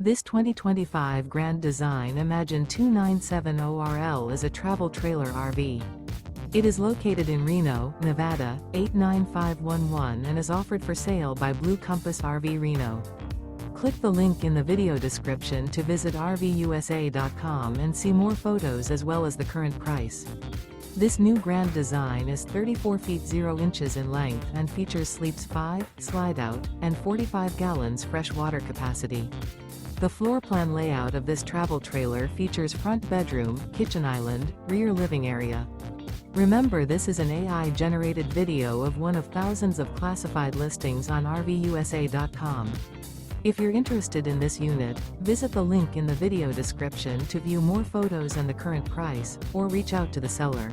This 2025 Grand Design Imagine 2970RL is a travel trailer RV. It is located in Reno, Nevada, 89511 and is offered for sale by Blue Compass RV Reno. Click the link in the video description to visit RVUSA.com and see more photos as well as the current price. This new Grand Design is 34 feet 0 inches in length and features sleeps 5, Slideout, and 45 gallons fresh water capacity. The floor plan layout of this travel trailer features front bedroom, kitchen island, rear living area. Remember, this is an AI-generated video of one of thousands of classified listings on RVUSA.com. If you're interested in this unit, visit the link in the video description to view more photos and the current price, or reach out to the seller.